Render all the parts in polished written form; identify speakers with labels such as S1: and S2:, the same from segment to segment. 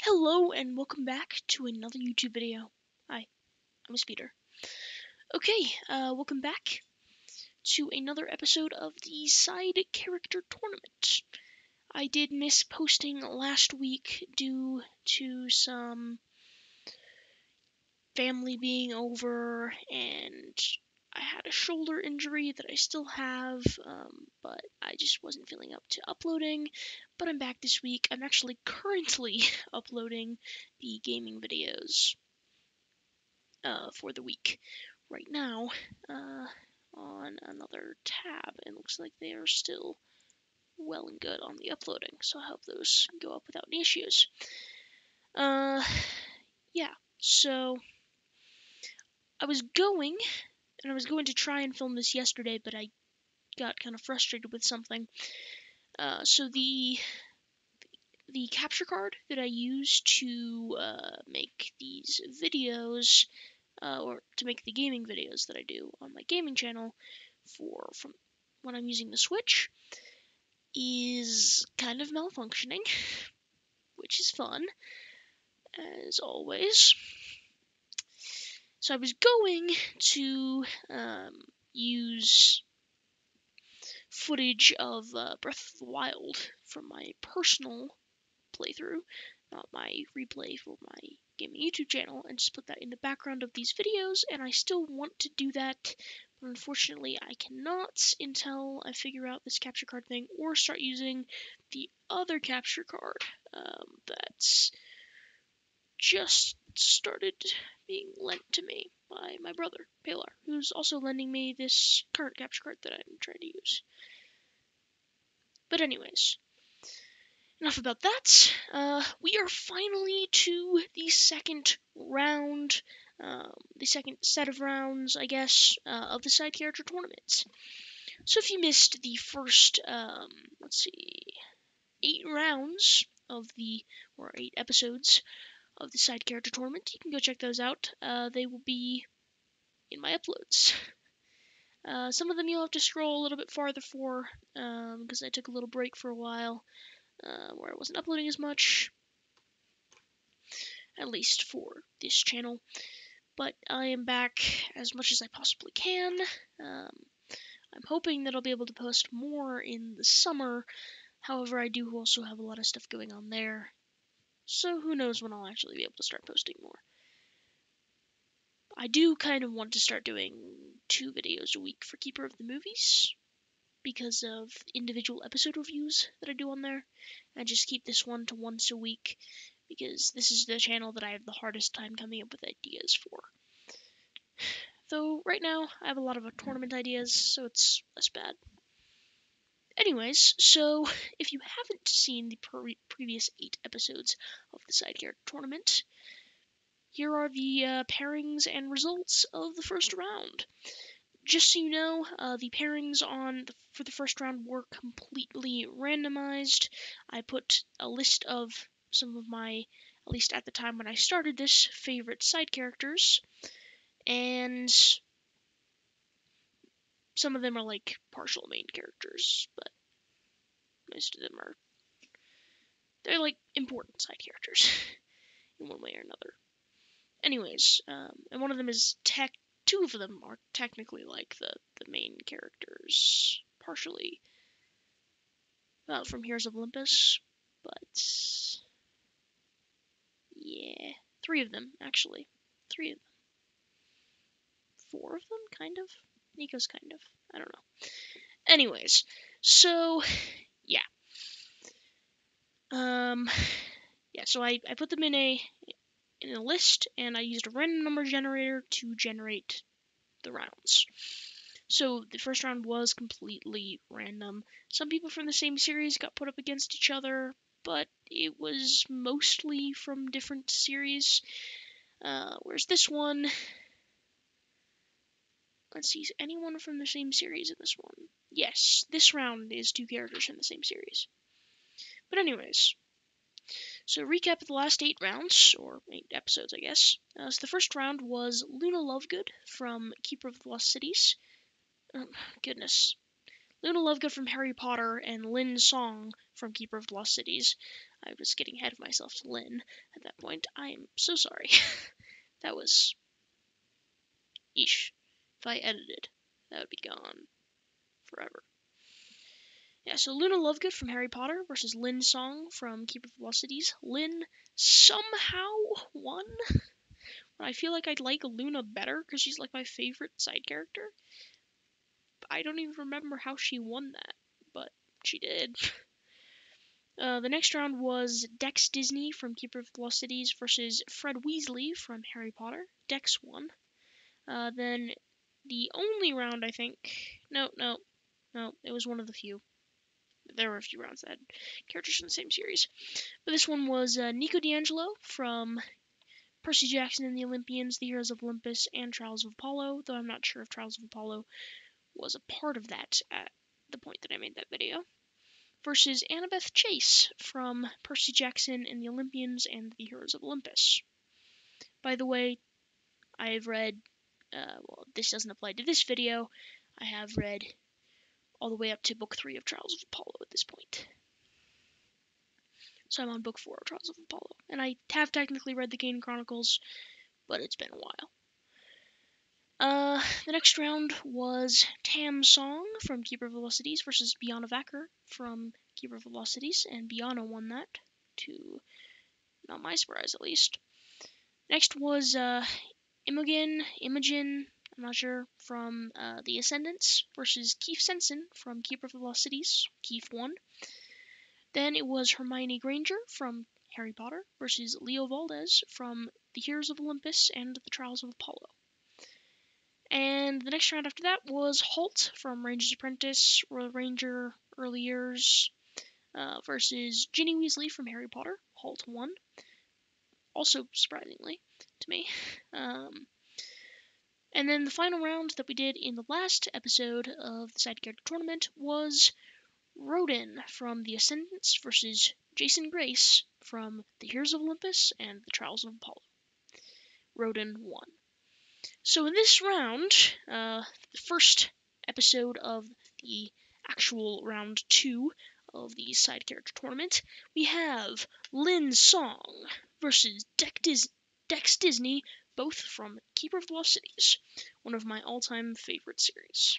S1: Hello and welcome back to another YouTube video. Hi, I'm Speeder. Okay, welcome back to another episode of the Side Character Tournament. I did miss posting last week due to some family being over, and I had a shoulder injury that I still have, but I just wasn't feeling up to uploading. But I'm back this week. I'm actually currently uploading the gaming videos for the week right now on another tab. It looks like they are still well and good on the uploading, so I hope those go up without any issues. Yeah, so I was going to try and film this yesterday, but I got kind of frustrated with something. So the capture card that I use to make these videos, or to make the gaming videos that I do on my gaming channel from when I'm using the Switch, is kind of malfunctioning, which is fun, as always. So I was going to use footage of Breath of the Wild from my personal playthrough, not my replay for my gaming YouTube channel, and just put that in the background of these videos, and I still want to do that, but unfortunately I cannot until I figure out this capture card thing, or start using the other capture card that's just started being lent to me by my brother, Palar, who's also lending me this current capture card that I'm trying to use. But anyways, enough about that. We are finally to the second round, the second set of rounds, I guess, of the side character tournament. So if you missed the first, 8 rounds of or 8 episodes of the side character tournament, you can go check those out. They will be in my uploads. Some of them you'll have to scroll a little bit farther for, because I took a little break for a while. Where I wasn't uploading as much, at least for this channel, but I am back as much as I possibly can. I'm hoping that I'll be able to post more in the summer. However, I do also have a lot of stuff going on there, so who knows when I'll actually be able to start posting more. I do kind of want to start doing 2 videos a week for Keeper of the Movies, because of individual episode reviews that I do on there, and just keep this one to once a week, because this is the channel that I have the hardest time coming up with ideas for. Though right now I have a lot of tournament ideas, so it's less bad. Anyways, so if you haven't seen the previous 8 episodes of the Side Character Tournament, here are the pairings and results of the first round. Just so you know, the pairings for the first round were completely randomized. I put a list of some of my, at least at the time when I started this, favorite side characters, and some of them are like partial main characters, but most of them they're like important side characters in one way or another. Anyways, and one of them is 2 of them are technically like the main characters, partially from Heroes of Olympus, but yeah, 3 of them actually, 3 of them, 4 of them kind of. Nico's kind of, I don't know. Anyways, so yeah, so I put them in a list, and I used a random number generator to generate the rounds. So the first round was completely random. Some people from the same series got put up against each other, but it was mostly from different series. Whereas this one, let's see, is anyone from the same series in this one? Yes, this round is 2 characters from the same series. But anyways, so recap of the last 8 rounds, or 8 episodes, I guess. So the first round was Luna Lovegood from Keeper of the Lost Cities. Goodness. Luna Lovegood from Harry Potter and Lynn Song from Keeper of the Lost Cities. I was getting ahead of myself to Lynn at that point. I am so sorry. That was... Eesh. If I edited, that would be gone forever. Yeah, so Luna Lovegood from Harry Potter versus Lynn Song from Keeper of Velocities. Lynn somehow won. I feel like I'd like Luna better because she's like my favorite side character. I don't even remember how she won that, but she did. The next round was Dex Dizznee from Keeper of Velocities versus Fred Weasley from Harry Potter. Dex won. Then the only round, I think... No, it was one of the few. There were a few rounds that had characters from the same series. But this one was Nico D'Angelo from Percy Jackson and the Olympians, The Heroes of Olympus, and Trials of Apollo, though I'm not sure if Trials of Apollo was a part of that at the point that I made that video, versus Annabeth Chase from Percy Jackson and the Olympians and The Heroes of Olympus. By the way, I've read, well, this doesn't apply to this video, I have read all the way up to Book 3 of Trials of Apollo at this point. So I'm on Book 4 of Trials of Apollo, and I have technically read the Kane Chronicles, but it's been a while. The next round was Tam Song from Keeper of Velocities versus Biana Vacker from Keeper of Velocities, and Biana won that, to not my surprise at least. Next was Imogen, I'm not sure, from The Ascendants versus Keith Sensen from Keeper of Velocities. Keith won. Then it was Hermione Granger from Harry Potter versus Leo Valdez from The Heroes of Olympus and The Trials of Apollo. And the next round after that was Holt from Ranger's Apprentice, Royal Ranger, Early Years, versus Ginny Weasley from Harry Potter. Holt won. Also, surprisingly, to me. And then the final round that we did in the last episode of the Side Character Tournament was Rodin from The Ascendants versus Jason Grace from The Heroes of Olympus and The Trials of Apollo. Rodin won. So in this round, the first episode of the actual round 2 of the Side Character Tournament, we have Lynn Song versus Dex Dizznee, both from Keeper of Velocities, one of my all-time favorite series.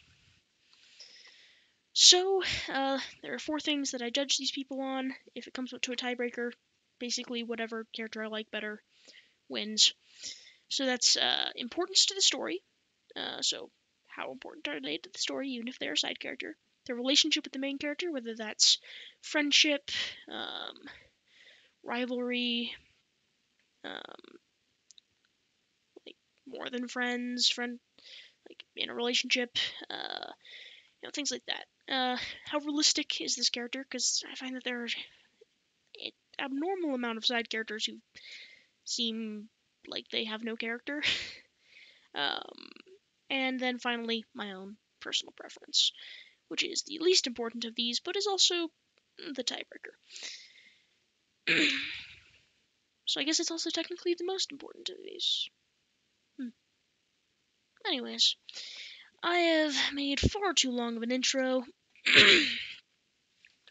S1: So, there are 4 things that I judge these people on. If it comes to a tiebreaker, basically whatever character I like better wins. So that's importance to the story. So how important are they to the story, even if they're a side character? Their relationship with the main character, whether that's friendship, rivalry, like more than friends, like in a relationship, things like that. How realistic is this character? Because I find that there are an abnormal amount of side characters who seem like they have no character. And then finally, my own personal preference, which is the least important of these, but is also the tiebreaker. So I guess it's also technically the most important of these. Anyways, I have made far too long of an intro.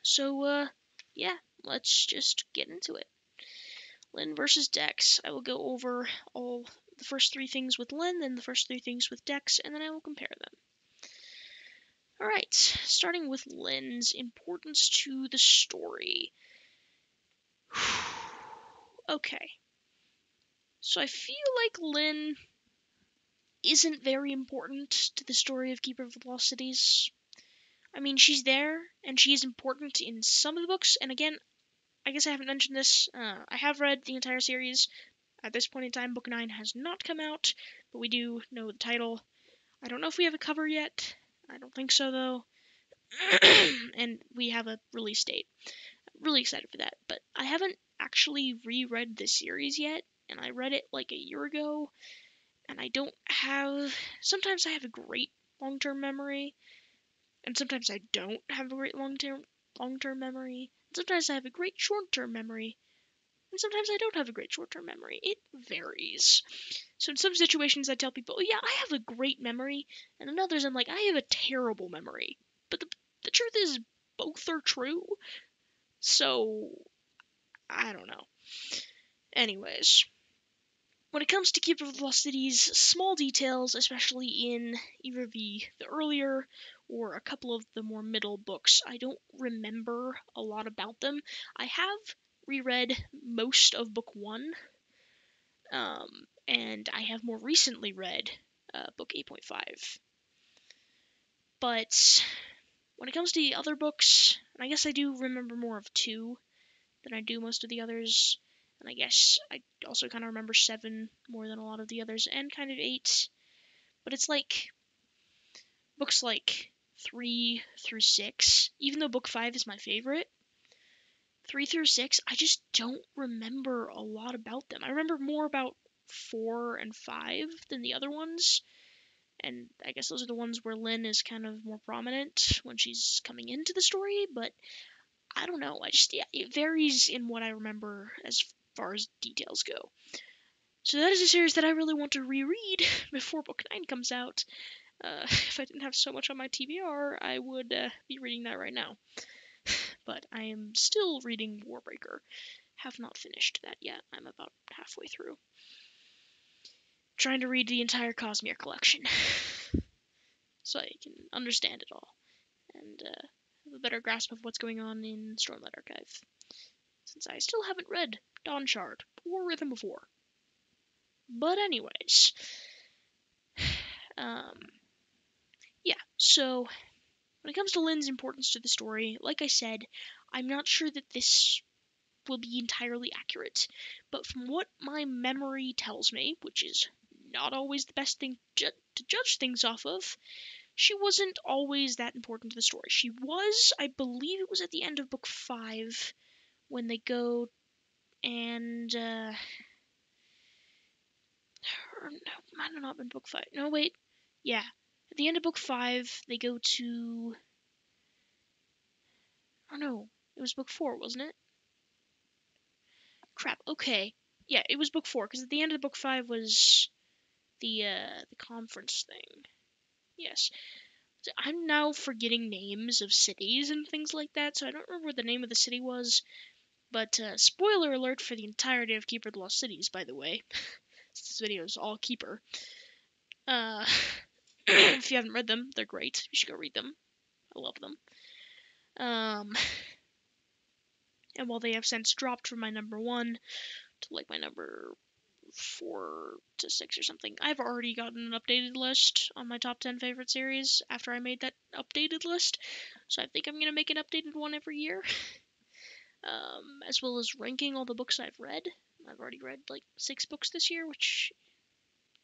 S1: So, yeah, let's just get into it. Lynn versus Dex. I will go over all the first 3 things with Lynn, then the first 3 things with Dex, and then I will compare them. Alright, starting with Lynn's importance to the story. Okay. So I feel like Lynn isn't very important to the story of Keeper of Velocities. I mean, she's there, and she is important in some of the books, and again, I guess I haven't mentioned this. I have read the entire series. At this point in time, Book 9 has not come out, but we do know the title. I don't know if we have a cover yet. I don't think so, though. And we have a release date. I'm really excited for that, but I haven't actually reread this series yet, and I read it like a year ago, and I don't have... Sometimes I have a great long-term memory, and sometimes I don't have a great long-term memory. And sometimes I have a great short-term memory, and sometimes I don't have a great short-term memory. It varies. So in some situations I tell people, oh yeah, I have a great memory, and in others I'm like, I have a terrible memory. But the truth is, both are true. So I don't know. Anyways, when it comes to Keeper of the Lost Cities, small details, especially in either the earlier or a couple of the more middle books, I don't remember a lot about them. I have reread most of book 1, and I have more recently read book 8.5. But when it comes to the other books, and I guess I do remember more of 2 than I do most of the others, and I guess I also kind of remember 7 more than a lot of the others, and kind of 8, but it's like books like 3 through 6, even though book 5 is my favorite, 3 through 6, I just don't remember a lot about them. I remember more about 4 and 5 than the other ones, and I guess those are the ones where Lynn is kind of more prominent when she's coming into the story, but I don't know. It varies in what I remember as far as details go. So that is a series that I really want to reread before book 9 comes out. If I didn't have so much on my TBR, I would be reading that right now. But I am still reading Warbreaker. Have not finished that yet. I'm about halfway through. Trying to read the entire Cosmere collection. So I can understand it all. And have a better grasp of what's going on in Stormlight Archive. Since I still haven't read Dawn Shard or Rhythm of War. But anyways. Yeah, so when it comes to Lynn's importance to the story, like I said, I'm not sure that this will be entirely accurate, but from what my memory tells me, which is not always the best thing to judge things off of, she wasn't always that important to the story. She was, I believe it was at the end of book 5, when they go and, no, might have not been book 5. No, wait, yeah. At the end of book 5, they go to, oh no, it was book 4, wasn't it? Crap, okay. Yeah, it was book 4, because at the end of book 5 was the conference thing. Yes. I'm now forgetting names of cities and things like that, so I don't remember what the name of the city was. But spoiler alert for the entirety of Keeper of the Lost Cities, by the way. This video is all Keeper. If you haven't read them, they're great. You should go read them. I love them. And while they have since dropped from my number 1 to like my number 4 to 6 or something, I've already gotten an updated list on my top 10 favorite series after I made that updated list. So I think I'm going to make an updated one every year. As well as ranking all the books I've read. I've already read like 6 books this year, which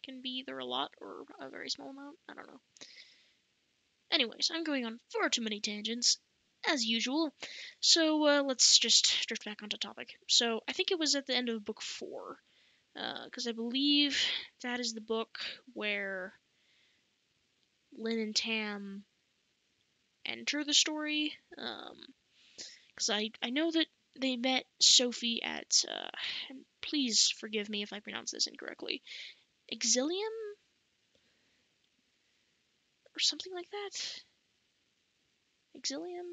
S1: can be either a lot or a very small amount. I don't know. Anyways, I'm going on far too many tangents, as usual. So let's just drift back onto topic. So I think it was at the end of book 4. Because I believe that is the book where Lynn and Tam enter the story. Because I know that they met Sophie at, and please forgive me if I pronounce this incorrectly, Exilium? Or something like that? Exilium?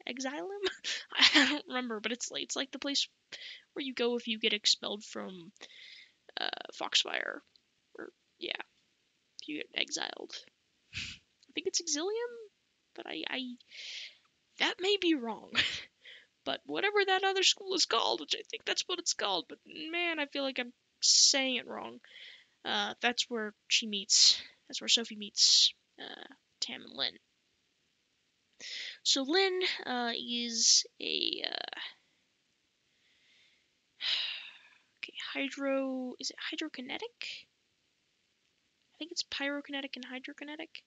S1: Exilium? I don't remember, but it's like the place where you go if you get expelled from Foxfire. Or, yeah, if you get exiled. I think it's Exilium, but I that may be wrong. But whatever that other school is called, which I think that's what it's called, but man, I feel like I'm saying it wrong. That's where she meets, that's where Sophie meets Tam and Lynn. So Lynn is a is it hydrokinetic? I think it's pyrokinetic and hydrokinetic,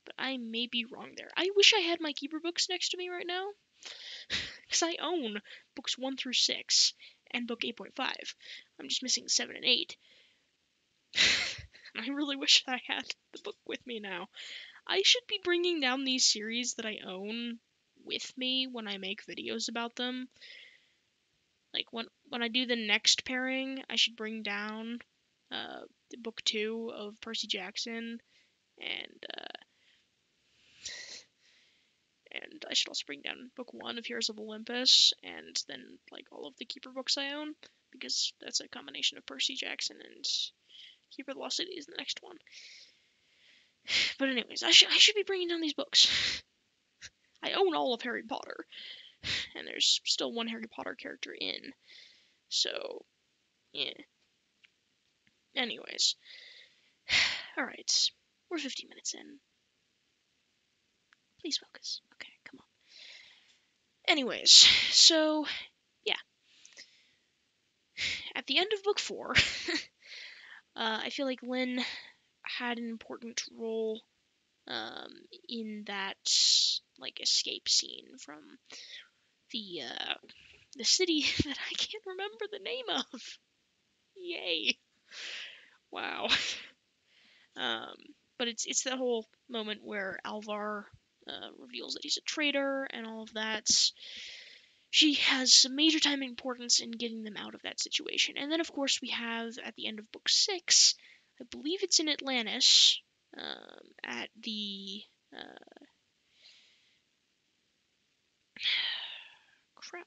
S1: but I may be wrong there. I wish I had my Keeper books next to me right now, because I own books 1 through 6 and book 8.5. I'm just missing 7 and 8. I really wish I had the book with me now. I should be bringing down these series that I own with me when I make videos about them. Like, when I do the next pairing, I should bring down book 2 of Percy Jackson and And I should also bring down book 1 of Heroes of Olympus, and then like all of the Keeper books I own, because that's a combination of Percy Jackson and Keeper of the Lost City is the next one. But anyways, I should be bringing down these books. I own all of Harry Potter, and there's still one Harry Potter character in. So, yeah. Anyways. Alright. We're 50 minutes in. Please focus. Okay, come on. Anyways, so, yeah. At the end of book 4, I feel like Lynn had an important role in that like escape scene from the city that I can't remember the name of. Yay! Wow. But it's that whole moment where Alvar reveals that he's a traitor and all of that. She has some major time importance in getting them out of that situation. And then, of course, we have at the end of book 6, I believe it's in Atlantis, at the crap.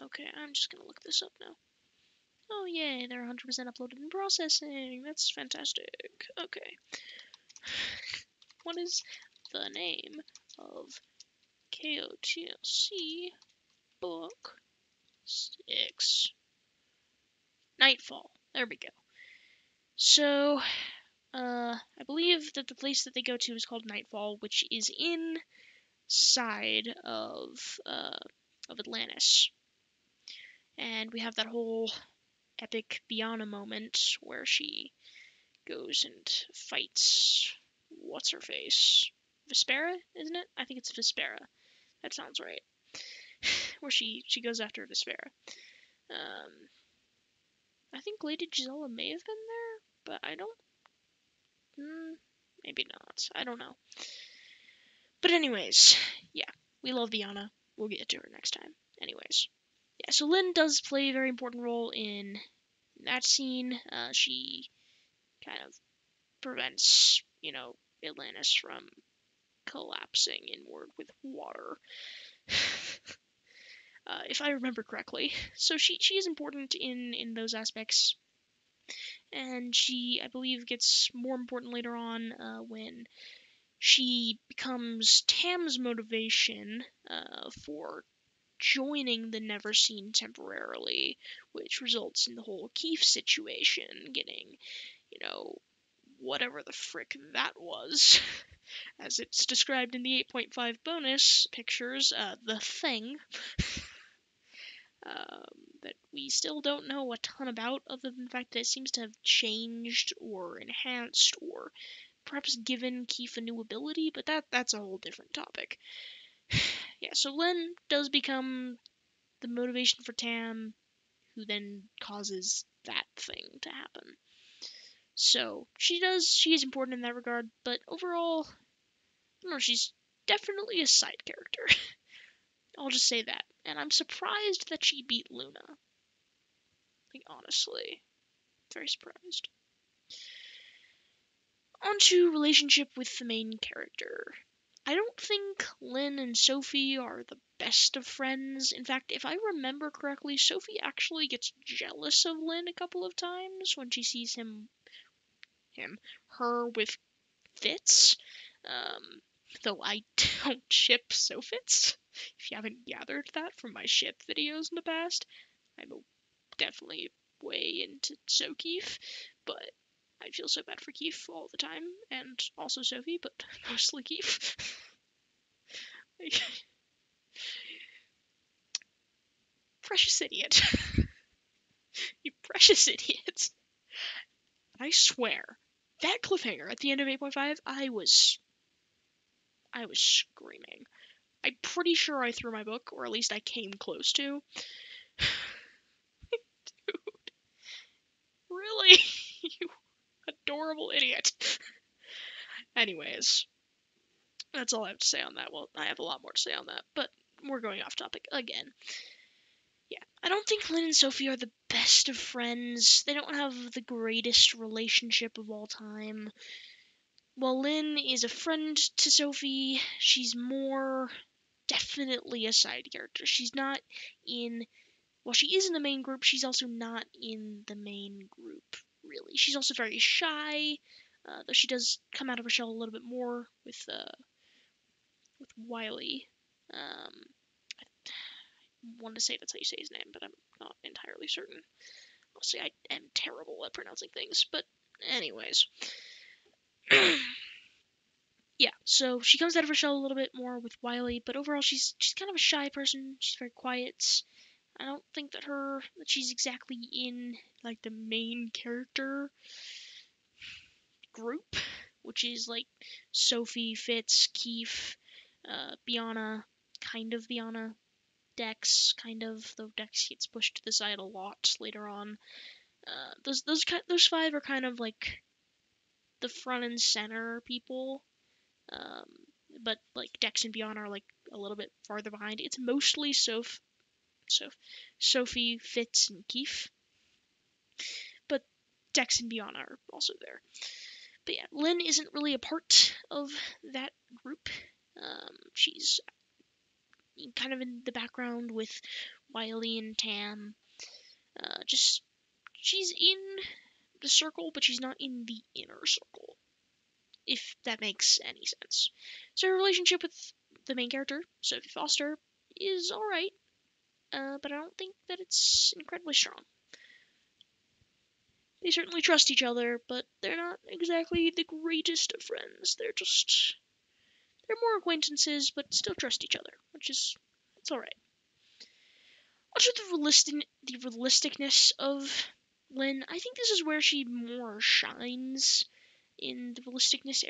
S1: Okay, I'm just gonna look this up now. Oh yay, they're 100% uploaded and processing. That's fantastic. Okay. What is the name of KOTLC book 6? Nightfall. There we go. So, I believe that the place that they go to is called Nightfall, which is inside of Atlantis. And we have that whole epic Biana moment where she goes and fights what's her face? Vespera, isn't it? I think it's Vespera. That sounds right. Where she goes after Vespera. I think Lady Gisela may have been there, but I don't. Maybe not. I don't know. But anyways, yeah, we love Biana. We'll get to her next time. Anyways, yeah. So Lynn does play a very important role in that scene. She kind of prevents, Atlantis from collapsing inward with water. If I remember correctly. So she is important in those aspects. And she, I believe, gets more important later on when she becomes Tam's motivation for joining the Never Seen temporarily, which results in the whole Keith situation getting, whatever the frick that was. As it's described in the 8.5 bonus pictures, the thing. That we still don't know a ton about, other than the fact that it seems to have changed or enhanced or perhaps given Keith a new ability, but that's a whole different topic. Yeah, so Lynn does become the motivation for Tam, who then causes that thing to happen. So she is important in that regard, but overall, I don't know, she's definitely a side character. I'll just say that. And I'm surprised that she beat Luna. Like, honestly. Very surprised. On to relationship with the main character. I don't think Lynn and Sophie are the best of friends. In fact, if I remember correctly, Sophie actually gets jealous of Lynn a couple of times when she sees her with Fitz. Though I don't ship Sophitz. If you haven't gathered that from my ship videos in the past, I'm definitely way into Sokeef, but I feel so bad for Keith all the time, and also Sophie, but mostly Keith. Precious idiot. You precious idiot. I swear, that cliffhanger at the end of 8.5, I was screaming. I'm pretty sure I threw my book, or at least I came close to. Dude. Really? You adorable idiot. Anyways, that's all I have to say on that. Well, I have a lot more to say on that, but we're going off topic again. Yeah, I don't think Lynn and Sophie are the best of friends. They don't have the greatest relationship of all time. while Lynn is a friend to Sophie, she's more definitely a side character. She's not in, while she is in the main group, she's also not in the main group, really. She's also very shy, though she does come out of her shell a little bit more with Wiley. I want to say that's how you say his name, but I'm not entirely certain. I'll say I am terrible at pronouncing things, but anyways. Yeah, so she comes out of her shell a little bit more with Wiley, but overall she's kind of a shy person. She's very quiet. I don't think that she's exactly in like the main character group, which is like Sophie, Fitz, Keith, Biana, kind of Biana, Dex, kind of, though Dex gets pushed to the side a lot later on. Those five are kind of like the front and center people. Um, but like Dex and Biana are like a little bit farther behind. It's mostly Sophie, Fitz, and Keith, but Dex and Biana are also there. But yeah, Lynn isn't really a part of that group. She's kind of in the background with Wiley and Tam. She's in the circle, but she's not in the inner circle, if that makes any sense. So her relationship with the main character, Sophie Foster, is alright, but I don't think that it's incredibly strong. They certainly trust each other, but they're not exactly the greatest of friends. They're more acquaintances, but still trust each other, it's alright. Also, the realisticness of Lynn, I think this is where she more shines in the realisticness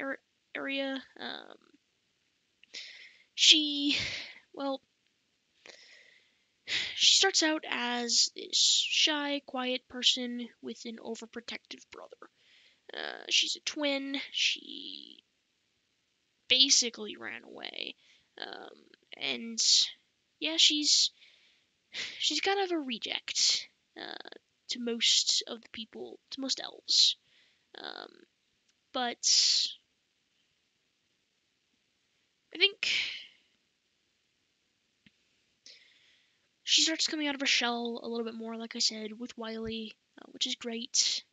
S1: area. She starts out as this shy, quiet person with an overprotective brother. She's a twin. She basically ran away. And yeah, she's kind of a reject to most of the people, to most elves. But I think she starts coming out of her shell a little bit more, like I said, with Wiley, which is great.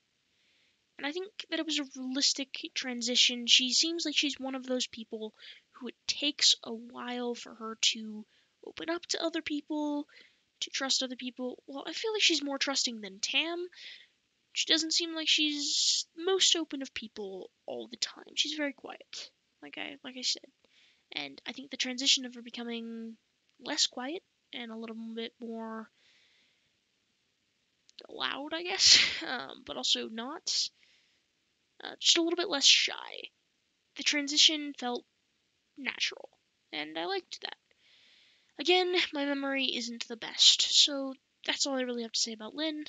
S1: And I think that it was a realistic transition. She seems like she's one of those people who it takes a while for her to open up to other people, to trust other people. Well, I feel like she's more trusting than Tam. She doesn't seem like she's most open of people all the time. She's very quiet, like I said. And I think the transition of her becoming less quiet and a little bit more loud, I guess, but also not, just a little bit less shy. The transition felt natural, and I liked that. Again, my memory isn't the best, so that's all I really have to say about Lynn,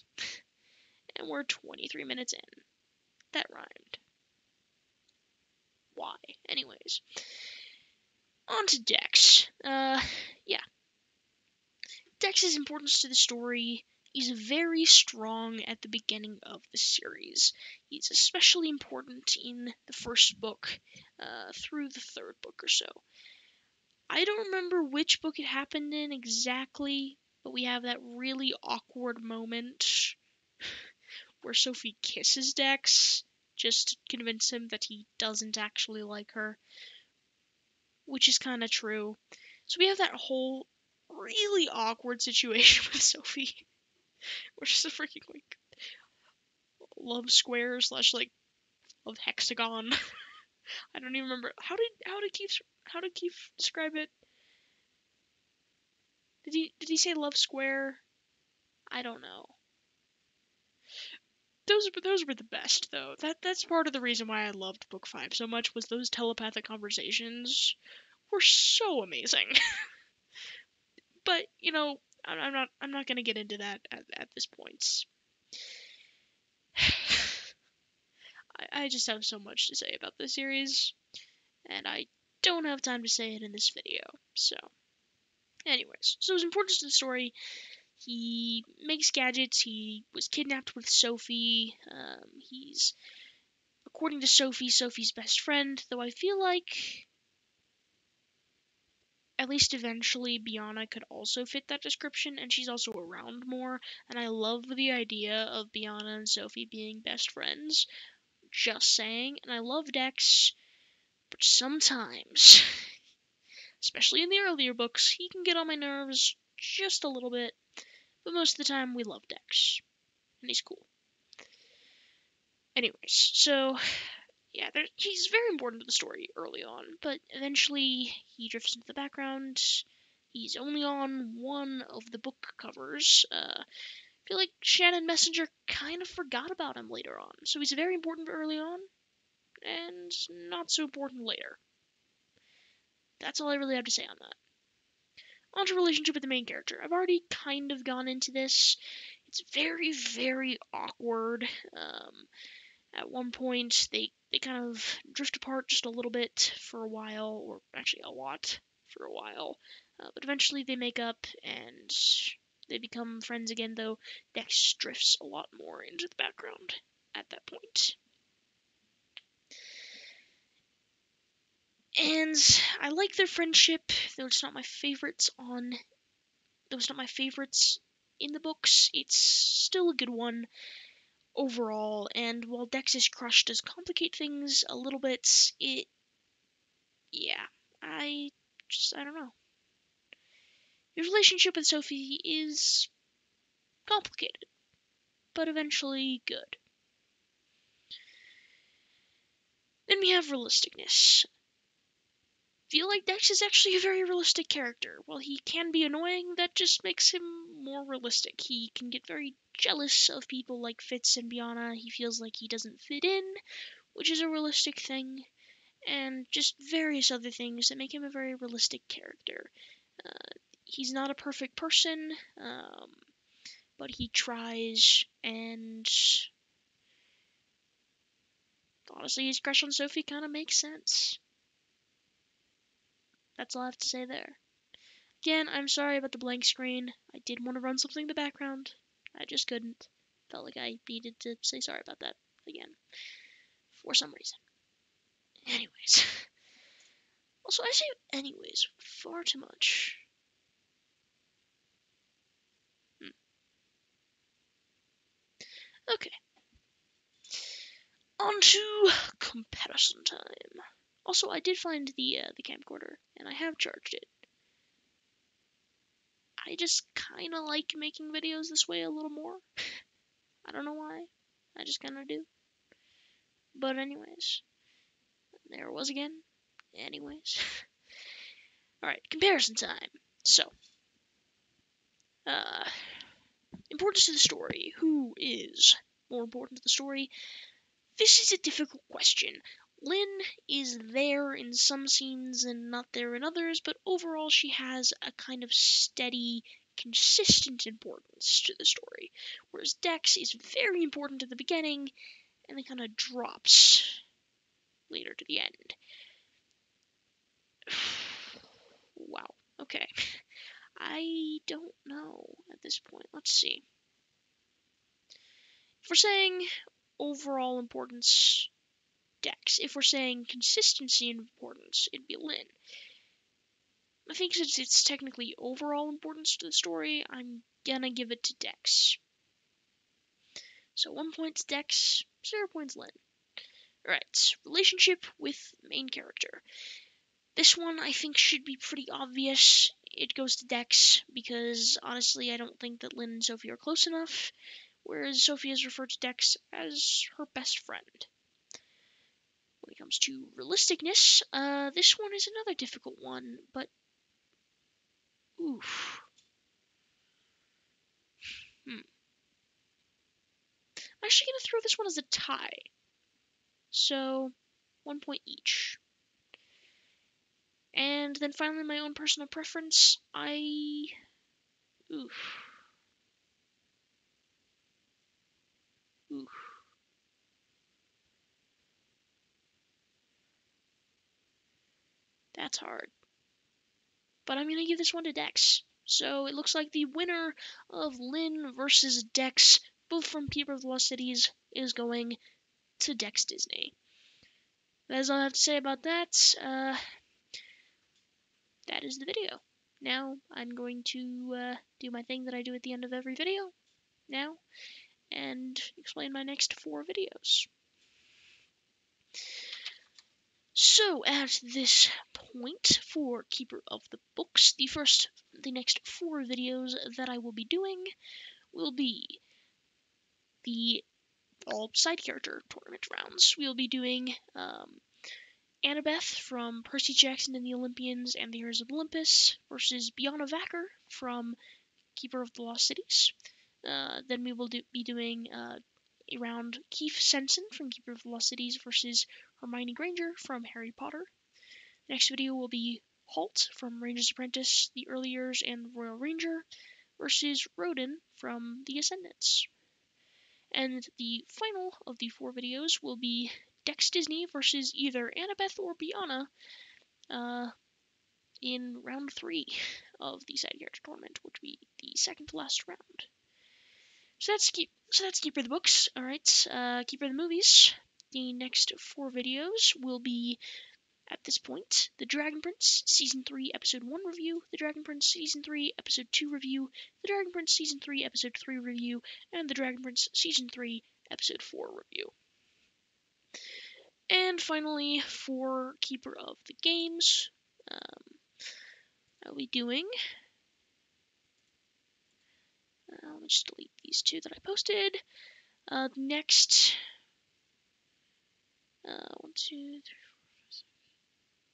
S1: and we're 23 minutes in. That rhymed. Why? Anyways, on to Dex. Yeah. Dex's importance to the story is very strong at the beginning of the series. He's especially important in the first book, through the third book or so. I don't remember which book it happened in exactly, but we have that really awkward moment where Sophie kisses Dex just to convince him that he doesn't actually like her, which is kind of true. So we have that whole really awkward situation with Sophie, which is a freaking like love square slash like love hexagon. I don't even remember how did Keith describe it? Did he say love square? I don't know. Those were the best though. That's part of the reason why I loved book 5 so much, was those telepathic conversations were so amazing. But I'm not gonna get into that at this point. I just have so much to say about this series, and I don't have time to say it in this video. So, anyways, so his importance to the story: he makes gadgets. He was kidnapped with Sophie. He's according to Sophie, Sophie's best friend, though I feel like at least eventually Bianna could also fit that description, and she's also around more, and I love the idea of Bianna and Sophie being best friends, just saying, and I love Dex, but sometimes, especially in the earlier books, he can get on my nerves just a little bit, but most of the time we love Dex, and he's cool. Anyways, so yeah, he's very important to the story early on, but eventually he drifts into the background. He's only on one of the book covers. I feel like Shannon Messenger kind of forgot about him later on, so he's very important early on, and not so important later. That's all I really have to say on that. On to relationship with the main character. I've already kind of gone into this. It's very, very awkward. At one point, they kind of drift apart just a little bit for a while, or actually a lot for a while. But eventually they make up and they become friends again, though Dex drifts a lot more into the background at that point. And I like their friendship, though it's not my favorites in the books. It's still a good one overall, and while Dex's crush does complicate things a little bit, I don't know. His relationship with Sophie is complicated, but eventually good. Then we have Realisticness. Feel like Dex is actually a very realistic character. While he can be annoying, that just makes him more realistic. He can get very jealous of people like Fitz and Bianna. He feels like he doesn't fit in, which is a realistic thing, and just various other things that make him a very realistic character. He's not a perfect person, but he tries, and honestly, his crush on Sophie kind of makes sense. That's all I have to say there. Again, I'm sorry about the blank screen. I did want to run something in the background. I just couldn't. Felt like I needed to say sorry about that again. For some reason. Anyways. Also, I say anyways far too much. Okay. On to comparison time. Also, I did find the camcorder, and I have charged it. I just kind of like making videos this way a little more. I don't know why. I just kind of do. But anyways, there it was again. Anyways. Alright, comparison time. So, importance to the story. Who is more important to the story? This is a difficult question. Lynn is there in some scenes and not there in others, but overall she has a kind of steady, consistent importance to the story, whereas Dex is very important at the beginning and then kind of drops later to the end. Wow, okay. I don't know at this point. Let's see. If we're saying overall importance, Dex. If we're saying consistency and importance, it'd be Lynn. I think since it's technically overall importance to the story, I'm gonna give it to Dex. So 1 point to Dex, 0 points Lynn. Alright, relationship with main character. This one I think should be pretty obvious. It goes to Dex, because honestly I don't think that Lynn and Sophie are close enough, whereas Sophie has referred to Dex as her best friend. When it comes to realisticness, this one is another difficult one, but oof. I'm actually going to throw this one as a tie. So, 1 point each. And then finally, my own personal preference, Oof. That's hard. But I'm going to give this one to Dex. So it looks like the winner of Lynn versus Dex, both from Keeper of the Lost Cities, is going to Dex Dizznee. That is all I have to say about that. That is the video. Now I'm going to do my thing that I do at the end of every video now and explain my next 4 videos. So at this point for Keeper of the Books, the next 4 videos that I will be doing will be the all side character tournament rounds. We'll be doing Annabeth from Percy Jackson and the Olympians and the Heroes of Olympus versus Bianna Vacker from Keeper of the Lost Cities. Then we will be doing a round Keith Sensen from Keeper of the Lost Cities versus Hermione Granger from Harry Potter. The next video will be Halt from Ranger's Apprentice, The Early Years, and Royal Ranger versus Rodin from The Ascendants. And the final of the 4 videos will be Dex Dizznee versus either Annabeth or Bianna in round 3 of the side character tournament, which will be the second to last round. So that's Keeper of the Books. Alright, Keeper of the Movies. The next 4 videos will be, at this point, The Dragon Prince Season 3 Episode 1 review, The Dragon Prince Season 3 Episode 2 review, The Dragon Prince Season 3 Episode 3 review, and The Dragon Prince Season 3 Episode 4 review. And finally, for Keeper of the Games, I'll be doing... let me just delete these 2 that I posted. Next... 1, 2, 3, 4, 5, 6.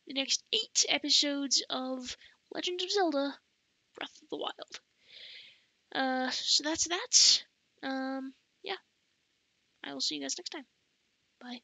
S1: The next 8 episodes of Legend of Zelda Breath of the Wild. So that's that. Yeah. I will see you guys next time. Bye.